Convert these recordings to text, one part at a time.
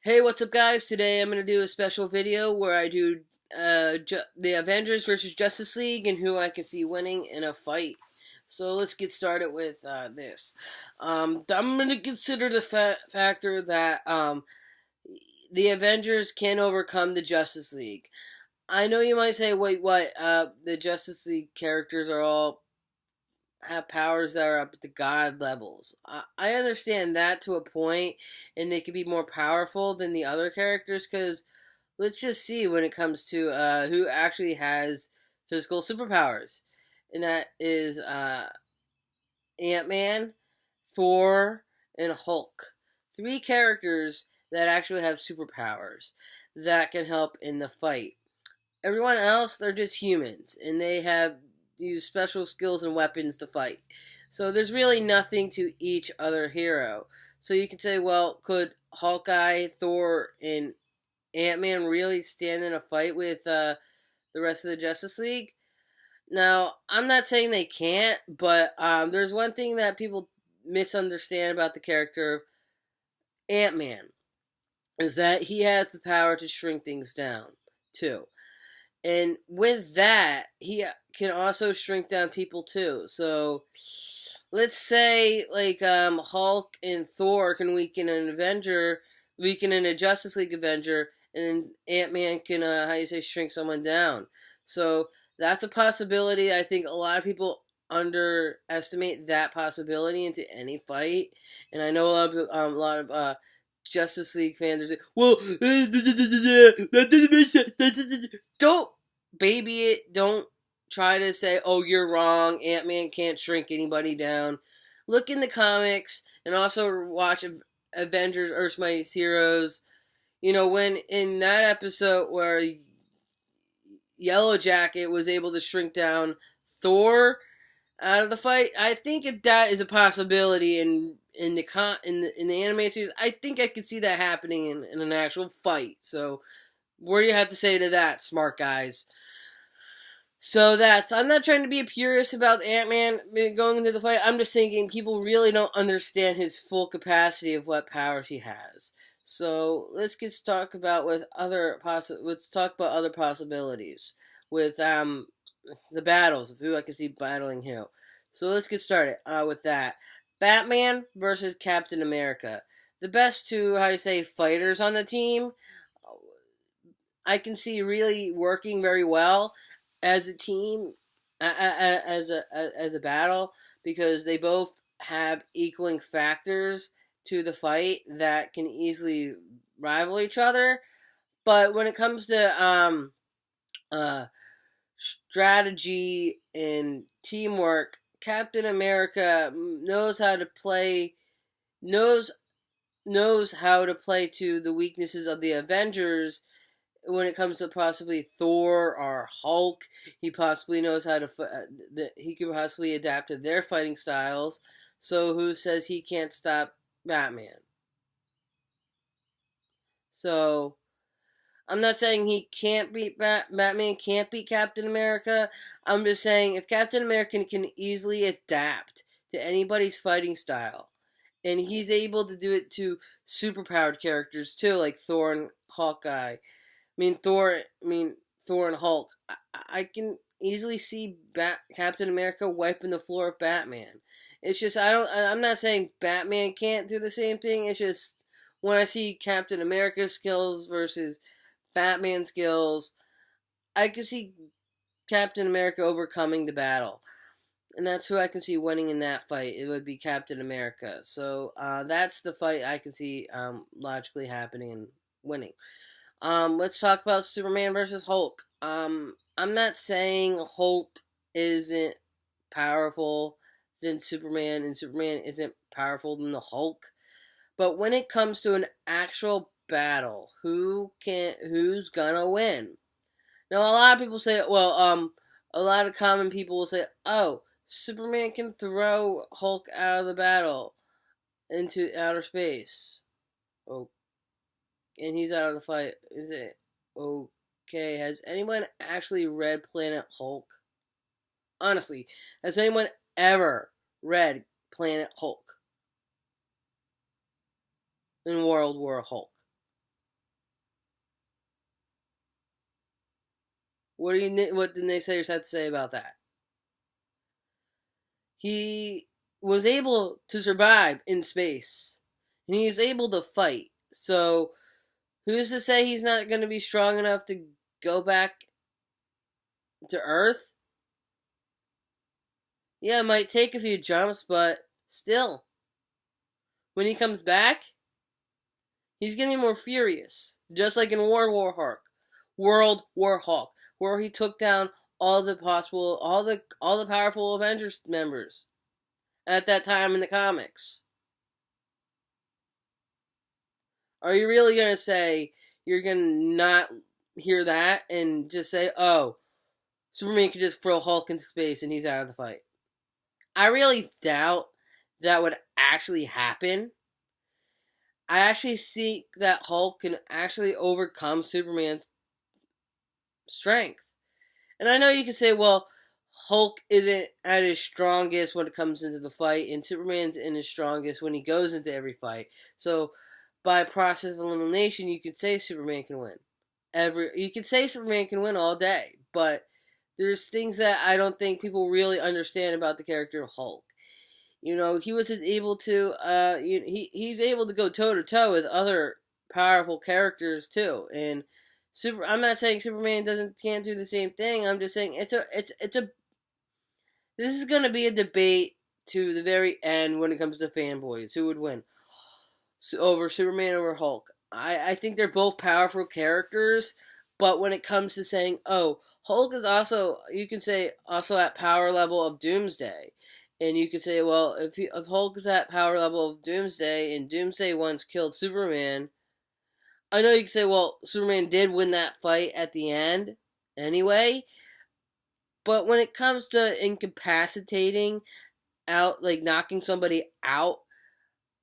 Hey, what's up, guys? Today I'm going to do a special video where I do the Avengers versus Justice League and who I can see winning in a fight. So let's get started with this. I'm going to consider the factor that the Avengers can overcome the Justice League. I know you might say, wait, what? The Justice League characters are all have powers that are up to God levels. I understand that to a point, and they could be more powerful than the other characters because let's just see when it comes to who actually has physical superpowers, and that is Ant-Man, Thor, and Hulk. Three characters that actually have superpowers that can help in the fight. Everyone else, they're just humans, and they have use special skills and weapons to fight. So there's really nothing to each other hero. So you could say, well, could Hawkeye, Thor, and Ant-Man really stand in a fight with the rest of the Justice League? Now, I'm not saying they can't, but there's one thing that people misunderstand about the character of Ant-Man is that he has the power to shrink things down, too. And with that, he can also shrink down people too. So let's say like Hulk and Thor can weaken a Justice League Avenger, and Ant-Man can how you say shrink someone down. So that's a possibility. I think a lot of people underestimate that possibility into any fight, and I know a lot of Justice League fans are saying, "Well, that doesn't make sense." Don't baby it. Don't try to say, "Oh, you're wrong. Ant-Man can't shrink anybody down." Look in the comics and also watch Avengers: Earth's Mightiest Heroes. You know, when in that episode where Yellow Jacket was able to shrink down Thor out of the fight, I think if that is a possibility in the animated series, I think I could see that happening in an actual fight. So, what do you have to say to that, smart guys? So I'm not trying to be a purist about Ant-Man going into the fight. I'm just thinking people really don't understand his full capacity of what powers he has. So let's talk about other possibilities with the battles of who I can see battling who. So let's get started with that. Batman versus Captain America. The best two, how you say, fighters on the team, I can see really working very well as a team, as a battle, because they both have equaling factors to the fight that can easily rival each other. But when it comes to uh, strategy and teamwork, Captain America knows knows how to play to the weaknesses of the Avengers. When it comes to possibly Thor or Hulk, he possibly knows how to he can possibly adapt to their fighting styles. So who says he can't stop Batman? So I'm not saying he can't beat Batman, can't beat Captain America. I'm just saying if Captain America can easily adapt to anybody's fighting style, and he's able to do it to superpowered characters too, like Thor and Hawkeye. Thor and Hulk. I can easily see Captain America wiping the floor of Batman. It's just I'm not saying Batman can't do the same thing. It's just when I see Captain America's skills versus Batman skills, I can see Captain America overcoming the battle. And that's who I can see winning in that fight. It would be Captain America. So that's the fight I can see logically happening and winning. Let's talk about Superman versus Hulk. I'm not saying Hulk isn't powerful than Superman, and Superman isn't powerful than the Hulk. But when it comes to an actual battle, who's gonna win? Now, a lot of people say, a lot of common people will say, "Oh, Superman can throw Hulk out of the battle into outer space." Oh, and he's out of the fight. Is it okay? Has anyone actually read Planet Hulk? Honestly, has anyone ever read Planet Hulk in World War Hulk? What the naysayers have to say about that? He was able to survive in space, and he is able to fight. So who's to say he's not going to be strong enough to go back to Earth? Yeah, it might take a few jumps, but still, when he comes back, he's going to be more furious, just like in World War Hulk, where he took down all the powerful Avengers members at that time in the comics. Are you really going to say you're going to not hear that and just say, oh, Superman could just throw Hulk into space and he's out of the fight? I really doubt that would actually happen. I actually think that Hulk can actually overcome Superman's strength. And I know you could say, well, Hulk isn't at his strongest when it comes into the fight, and Superman's in his strongest when he goes into every fight. So, by process of elimination, you could say Superman can win. You could say Superman can win all day, but there's things that I don't think people really understand about the character of Hulk. You know, he was able to, he's able to go toe to toe with other powerful characters too, and I'm not saying Superman can't do the same thing. I'm just saying this is going to be a debate to the very end when it comes to fanboys. Who would win over Superman over Hulk? I think they're both powerful characters, but when it comes to saying, oh, Hulk is also, you can say, also at power level of Doomsday. And you could say, well, if Hulk is at power level of Doomsday, and Doomsday once killed Superman, I know you can say, well, Superman did win that fight at the end anyway, but when it comes to incapacitating out, like knocking somebody out,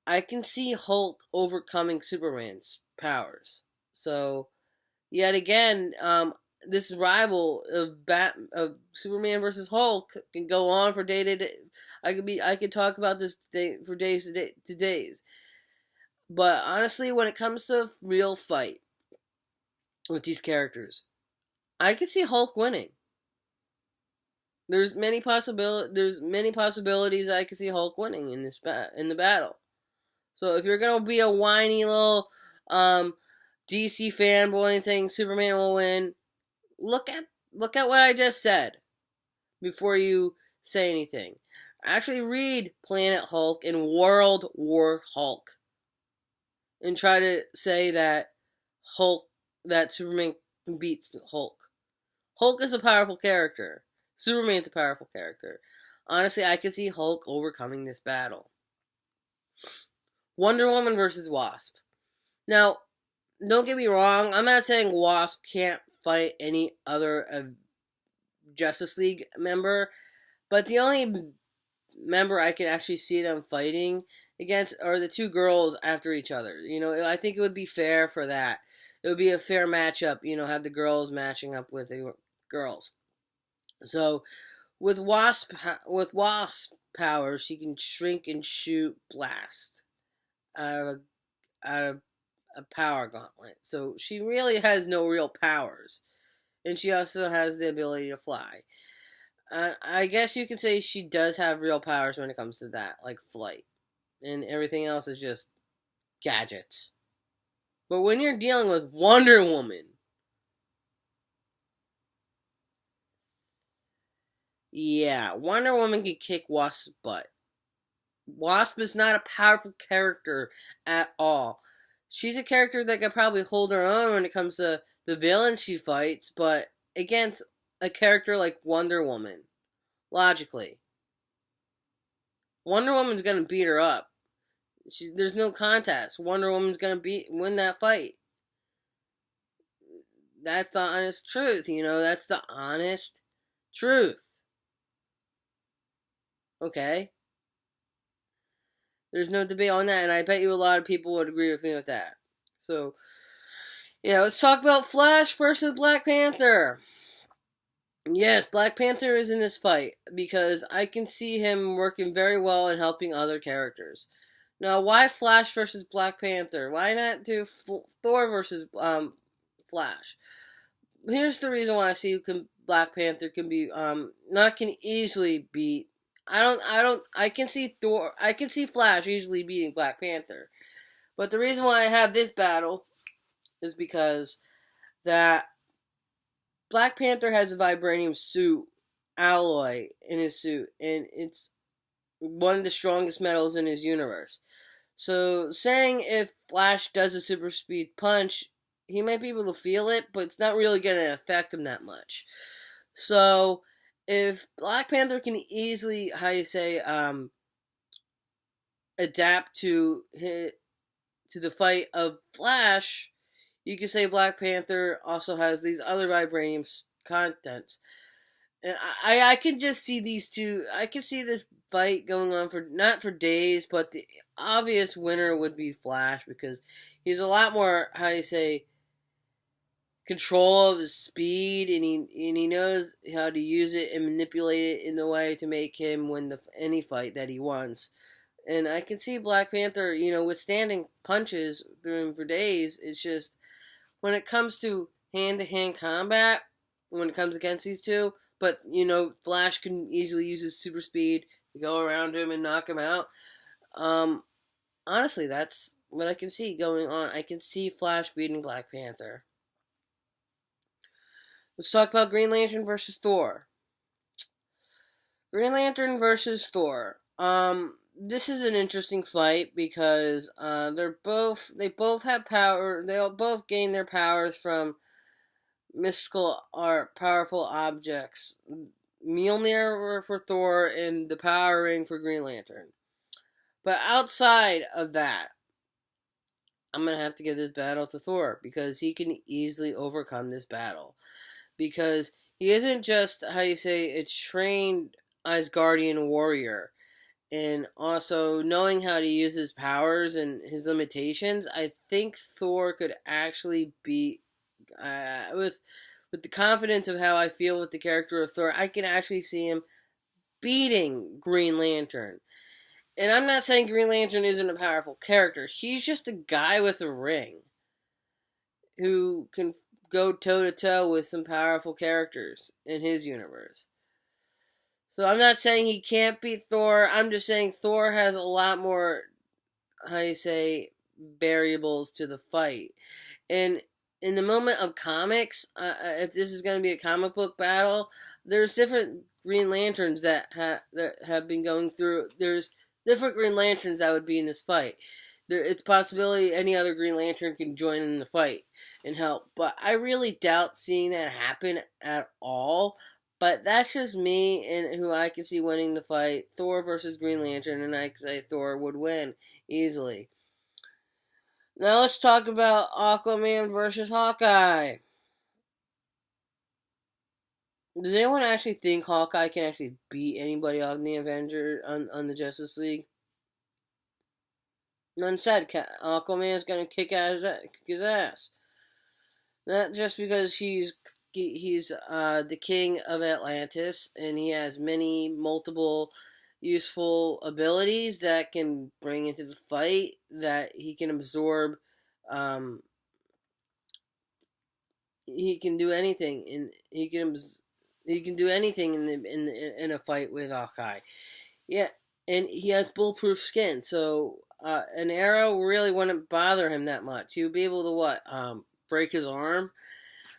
I can see Hulk overcoming Superman's powers. So, yet again, this rival of Superman versus Hulk can go on for day to day. I could talk about this for days to days. But honestly, when it comes to a real fight with these characters, I could see Hulk winning. There's many possibilities I could see Hulk winning in the battle. So if you're gonna be a whiny little DC fanboy and saying Superman will win, look at what I just said before you say anything. Actually read Planet Hulk and World War Hulk and try to say that Superman beats Hulk. Hulk is a powerful character. Superman's a powerful character. Honestly, I could see Hulk overcoming this battle. Wonder Woman versus Wasp. Now, don't get me wrong, I'm not saying Wasp can't fight any other Justice League member, but the only member I can actually see them fighting against are the two girls after each other. You know, I think it would be fair for that. It would be a fair matchup, you know, have the girls matching up with the girls. So, with Wasp powers, she can shrink and shoot blast out of a power gauntlet. So she really has no real powers, and she also has the ability to fly. I guess you could say she does have real powers when it comes to that, like flight, and everything else is just gadgets. But when you're dealing with Wonder Woman, yeah, Wonder Woman can kick Wasp's butt. Wasp is not a powerful character at all. She's a character that could probably hold her own when it comes to the villains she fights, but against a character like Wonder Woman, logically, Wonder Woman's gonna beat her up. There's no contest. Wonder Woman's gonna win that fight. That's the honest truth, you know. That's the honest truth. Okay? There's no debate on that, and I bet you a lot of people would agree with me with that. So, yeah, let's talk about Flash versus Black Panther. Yes, Black Panther is in this fight because I can see him working very well and helping other characters. Now, why Flash versus Black Panther? Why not do Thor versus Flash? here's the reason why I see Black Panther can be not can easily beat. I can see Thor. I can see Flash easily beating Black Panther. But the reason why I have this battle is because that Black Panther has a vibranium suit alloy in his suit, and it's one of the strongest metals in his universe. So saying if Flash does a super speed punch, he might be able to feel it, but it's not really going to affect him that much. So if Black Panther can easily, how you say, adapt to the fight of Flash, you could say Black Panther also has these other vibranium contents. And I can just see these two. I can see this fight going on for not for days, but the obvious winner would be Flash because he's a lot more, how you say, control of his speed, and he knows how to use it and manipulate it in the way to make him win any fight that he wants. And I can see Black Panther, withstanding punches through him for days. It's just when it comes to hand-to-hand combat, when it comes against these two, but Flash can easily use his super speed to go around him and knock him out. Honestly, that's what I can see going on. I can see Flash beating Black Panther. Let's talk about Green Lantern versus Thor. Green Lantern versus Thor. This is an interesting fight because they both have power. They both gain their powers from mystical or powerful objects. Mjolnir for Thor and the Power Ring for Green Lantern. But outside of that, I'm going to have to give this battle to Thor because he can easily overcome this battle. Because he isn't just, how you say, a trained Asgardian warrior. And also knowing how to use his powers and his limitations, I think Thor could actually beat with the confidence of how I feel with the character of Thor. I can actually see him beating Green Lantern. And I'm not saying Green Lantern isn't a powerful character. He's just a guy with a ring who can go toe to toe with some powerful characters in his universe. So I'm not saying he can't beat Thor. I'm just saying Thor has a lot more, how you say, variables to the fight. And in the moment of comics, if this is going to be a comic book battle, there's different Green Lanterns that have been going through. There's different Green Lanterns that would be in this fight. It's a possibility any other Green Lantern can join in the fight and help. But I really doubt seeing that happen at all. But that's just me and who I can see winning the fight. Thor versus Green Lantern, and I can say Thor would win easily. Now let's talk about Aquaman versus Hawkeye. Does anyone actually think Hawkeye can actually beat anybody on the Avengers on the Justice League? None said Aquaman's gonna kick his ass. Not just because he's the king of Atlantis and he has many multiple useful abilities that can bring into the fight, that he can absorb. He can do anything, and he can do anything in a fight with Hawkeye. Yeah, and he has bulletproof skin, so an arrow really wouldn't bother him that much. He would be able to break his arm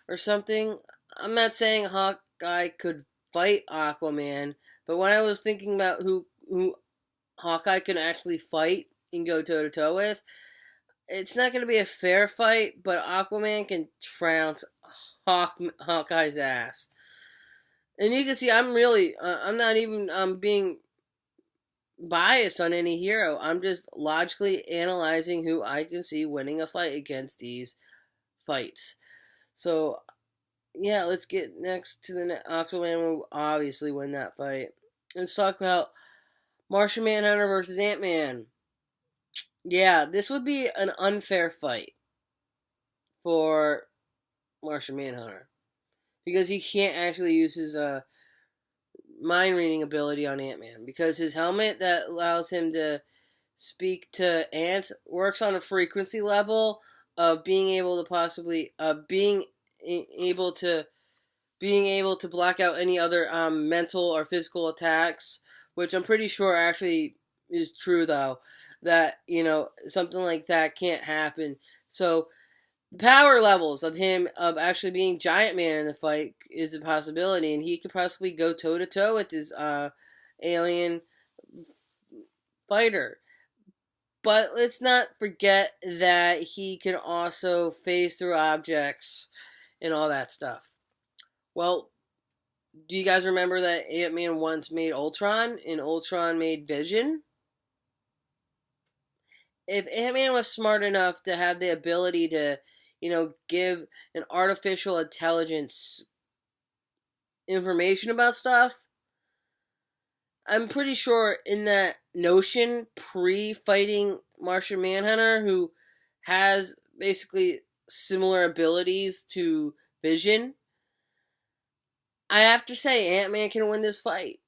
or something. I'm not saying Hawkeye could fight Aquaman, but when I was thinking about who Hawkeye can actually fight and go toe to toe with, it's not going to be a fair fight, but Aquaman can trounce Hawkeye's ass. And you can see I'm not even being biased on any hero. I'm just logically analyzing who I can see winning a fight against these fights. So, yeah, let's get next to the Aquaman will obviously win that fight. Let's talk about Martian Manhunter versus Ant-Man. Yeah, this would be an unfair fight for Martian Manhunter because he can't actually use his mind reading ability on Ant-Man because his helmet that allows him to speak to ants works on a frequency level of being able to possibly being able to being able to block out any other mental or physical attacks, which I'm pretty sure actually is true though. That something like that can't happen. So the power levels of him of actually being Giant Man in the fight is a possibility, and he could possibly go toe to toe with this alien fighter. But let's not forget that he can also phase through objects and all that stuff. Well, do you guys remember that Ant-Man once made Ultron and Ultron made Vision? If Ant-Man was smart enough to have the ability to, give an artificial intelligence information about stuff, I'm pretty sure in that notion, pre-fighting Martian Manhunter, who has basically similar abilities to Vision, I have to say Ant-Man can win this fight.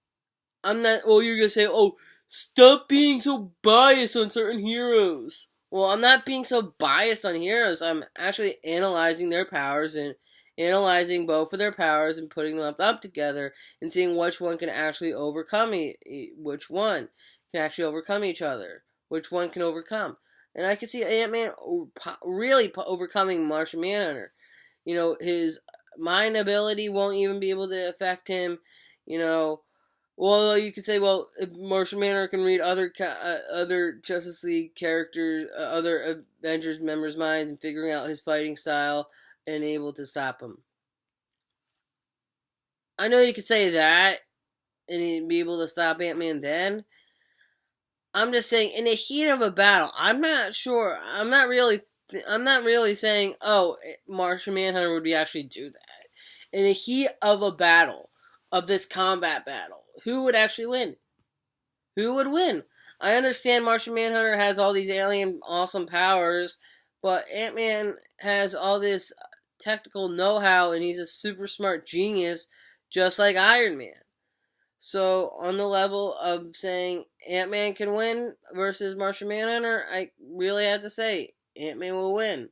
I'm not. Oh, you're gonna say, "Oh, stop being so biased on certain heroes." Well, I'm not being so biased on heroes. I'm actually analyzing their powers and analyzing both of their powers and putting them up together and seeing which one can actually overcome which one can actually overcome each other, which one can overcome. And I can see Ant-Man really overcoming Martian Manhunter. His mind ability won't even be able to affect him. Well, you could say, well, if Martian Manhunter can read other Justice League characters, other Avengers members' minds, and figuring out his fighting style and able to stop him. I know you could say that, and he'd be able to stop Ant-Man then. I'm just saying, in the heat of a battle, I'm not sure. I'm not really saying, oh, Martian Manhunter would actually do that. In the heat of a battle, of this combat battle, who would actually win? Who would win? I understand Martian Manhunter has all these alien awesome powers, but Ant-Man has all this technical know-how and he's a super smart genius just like Iron Man. So on the level of saying Ant-Man can win versus Martian Manhunter, I really have to say Ant-Man will win.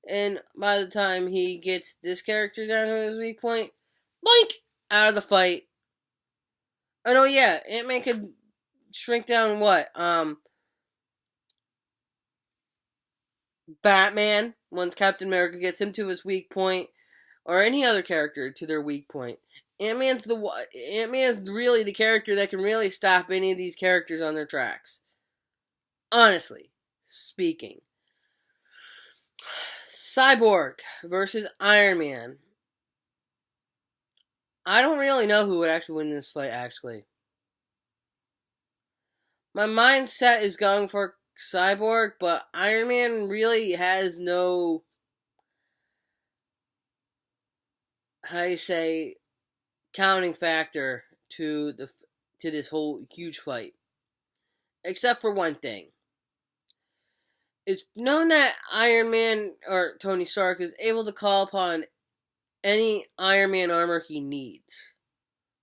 And by the time he gets this character down to his weak point, blink, out of the fight. Oh no, yeah, Ant-Man could shrink down what? Batman, once Captain America gets him to his weak point, or any other character to their weak point. Ant-Man's really the character that can really stop any of these characters on their tracks. Honestly speaking. Cyborg versus Iron Man. I don't really know who would actually win this fight, actually. My mindset is going for Cyborg, but Iron Man really has no, how do you say, counting factor to this whole huge fight. Except for one thing. It's known that Iron Man, or Tony Stark, is able to call upon any Iron Man armor he needs.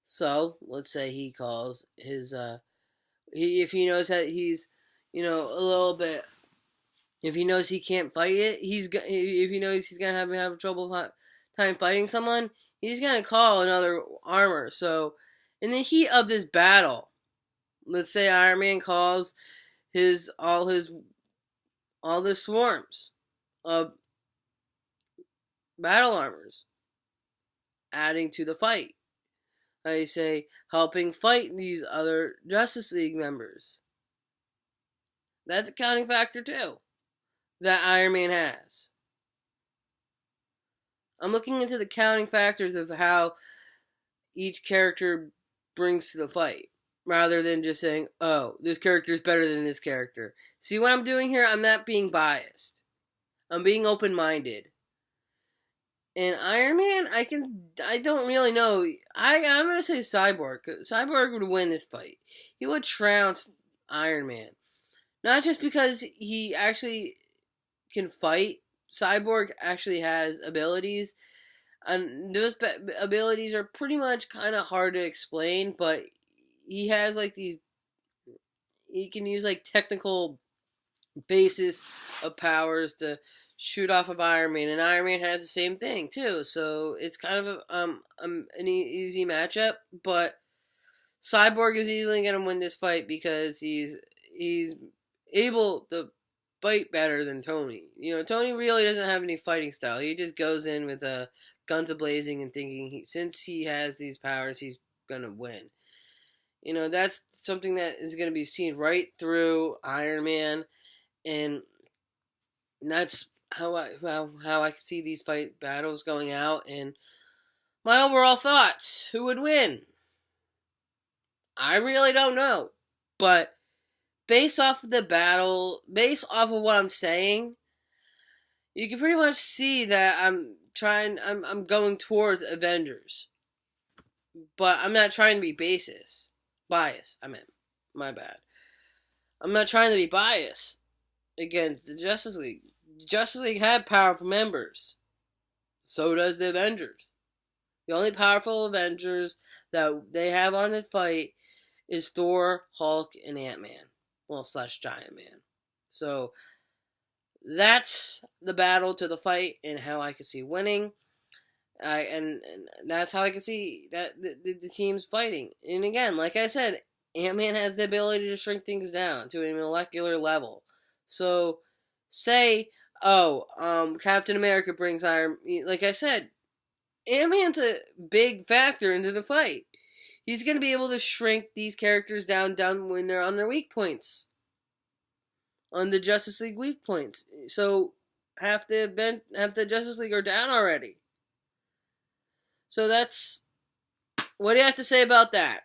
So, let's say he calls his, if he knows that he's, a little bit, if he knows he can't fight it, if he knows he's gonna have trouble time fighting someone, he's gonna call another armor. So, in the heat of this battle, let's say Iron Man calls all the swarms of battle armors, adding to the fight. I say helping fight these other Justice League members. That's a counting factor too that Iron Man has. I'm looking into the counting factors of how each character brings to the fight, rather than just saying, oh, this character is better than this character. See what I'm doing here? I'm not being biased. I'm being open-minded. And Iron Man, I don't really know. I'm going to say Cyborg. Cyborg would win this fight. He would trounce Iron Man. Not just because he actually can fight. Cyborg actually has abilities. And those abilities are pretty much kind of hard to explain, but he has like these, he can use like technical basis of powers to shoot off of Iron Man, and Iron Man has the same thing too. So it's kind of an easy matchup, but Cyborg is easily going to win this fight because he's able to fight better than Tony. You know, Tony really doesn't have any fighting style. He just goes in with guns blazing and thinking since he has these powers, he's going to win. You know, that's something that is going to be seen right through Iron Man, and that's how I can see these fight battles going out. And my overall thoughts: who would win? I really don't know, but based off of the battle, based off of what I'm saying, you can pretty much see that I'm going towards Avengers, but I'm not trying to be biased. I mean, my bad. I'm not trying to be biased against the Justice League. Justice League had powerful members. So does the Avengers. The only powerful Avengers that they have on the fight is Thor, Hulk, and AntMan. Well, / Giant Man. So that's the battle to the fight and how I can see winning. And that's how I can see that the team's fighting. And again, like I said, Ant-Man has the ability to shrink things down to a molecular level. So, say, Captain America brings Iron... Like I said, Ant-Man's a big factor into the fight. He's going to be able to shrink these characters down when they're on their weak points. On the Justice League weak points. So, half the Justice League are down already. So that's... What do you have to say about that?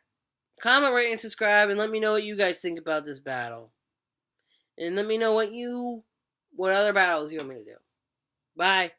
Comment, rate, and subscribe, and let me know what you guys think about this battle. And let me know what other battles you want me to do. Bye.